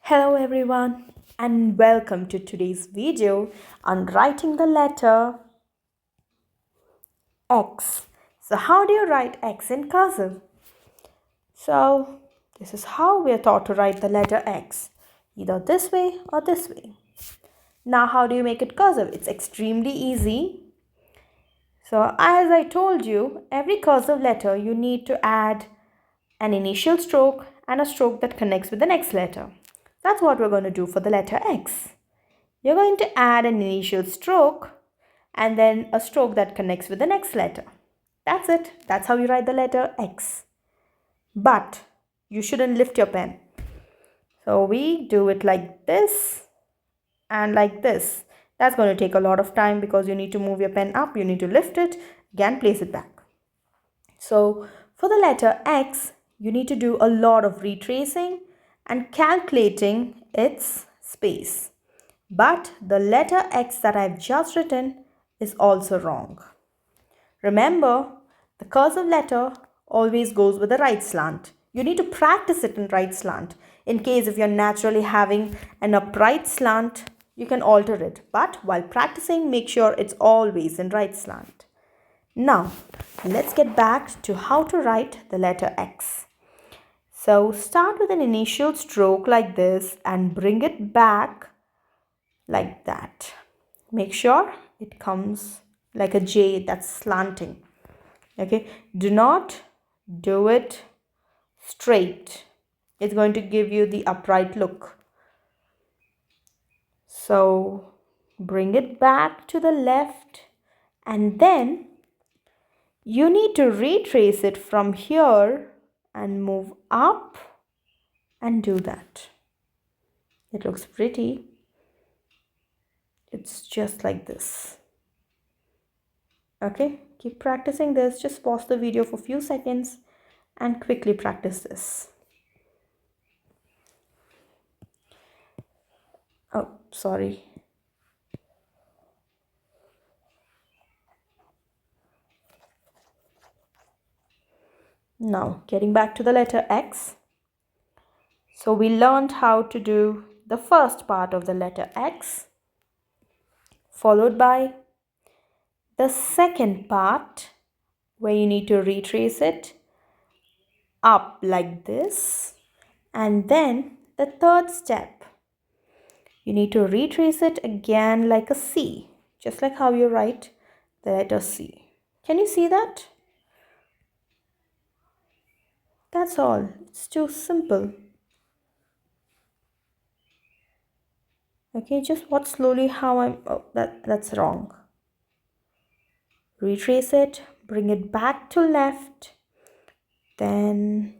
Hello everyone and welcome to today's video on writing the letter X. So how do you write X in cursive? So this is how we are taught to write the letter X, either this way or this way. Now how do you make it cursive? It's extremely easy. So as I told you, every cursive letter you need to add an initial stroke and a stroke that connects with the next letter. That's what we're going to do for the letter X. You're going to add an initial stroke and then a stroke that connects with the next letter. That's it. That's how you write the letter X. But you shouldn't lift your pen. So we do it like this and like this. That's going to take a lot of time because you need to move your pen up, you need to lift it, again place it back. So for the letter X, you need to do a lot of retracing and calculating its space. But the letter X that I've just written is also wrong. Remember, the cursive letter always goes with a right slant. You need to practice it in right slant. In case if you're naturally having an upright slant, you can alter it. But while practicing, make sure it's always in right slant. Now, let's get back to how to write the letter X. So start with an initial stroke like this and bring it back like that. Make sure it comes like a J that's slanting. Okay, do not do it straight. It's going to give you the upright look. So bring it back to the left and then you need to retrace it from here and move up and do that. It looks pretty. It's just like this. Okay, keep practicing this. Just pause the video for a few seconds and quickly practice this. Oh, sorry. Now, getting back to the letter X. So we learned how to do the first part of the letter X, followed by the second part where you need to retrace it up like this, and then the third step you need to retrace it again like a C, just like how you write the letter C. Can you see that? That's all. It's too simple. Okay, just watch slowly how that's wrong. Retrace it, bring it back to left, then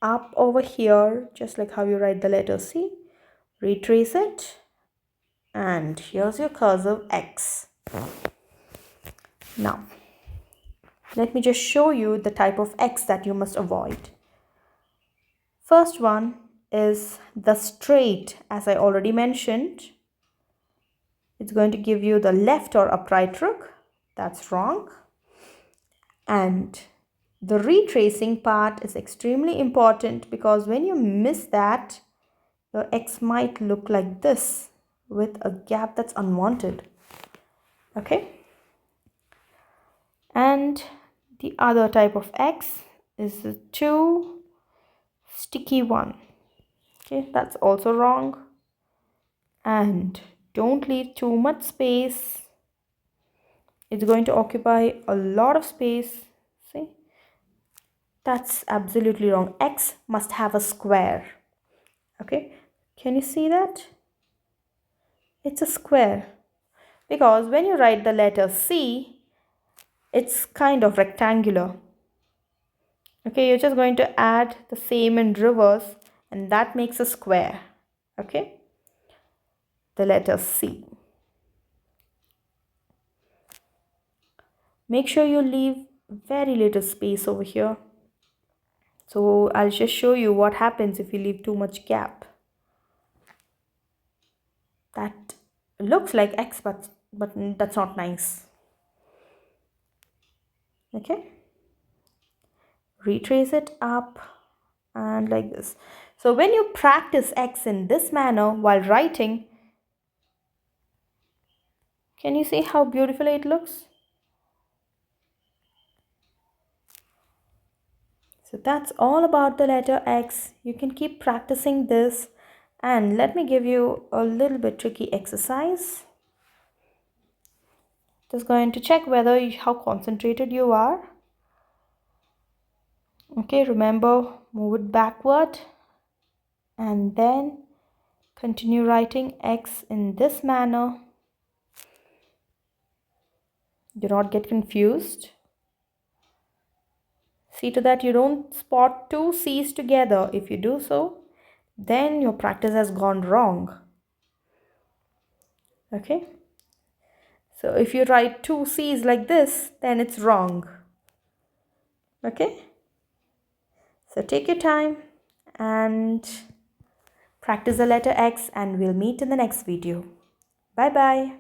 up over here, just like how you write the letter C. Retrace it, and here's your cursive X. Now, let me just show you the type of X that you must avoid. First one is the straight, as I already mentioned. It's going to give you the left or upright rook. That's wrong. And the retracing part is extremely important because when you miss that, your X might look like this with a gap that's unwanted. Okay? And the other type of X is the too sticky one. Okay, that's also wrong. And don't leave too much space. It's going to occupy a lot of space. See? That's absolutely wrong. X must have a square. Okay, can you see that? It's a square. Because when you write the letter C, it's kind of rectangular. Okay, you're just going to add the same in reverse and that makes a square. Okay, the letter C. Make sure you leave very little space over here. So I'll just show you what happens if you leave too much gap. That looks like X, but that's not nice. Okay, retrace it up and like this. So when you practice X in this manner while writing, can you see how beautifully it looks? So that's all about the letter X. You can keep practicing this, and let me give you a little bit tricky exercise. Just going to check how concentrated you are. Okay, remember, move it backward and then continue writing X in this manner. Do not get confused. See to that you don't spot two C's together. If you do so, then your practice has gone wrong. Okay, so if you write two C's like this, then it's wrong. Okay, so take your time and practice the letter X, and we'll meet in the next video. Bye bye.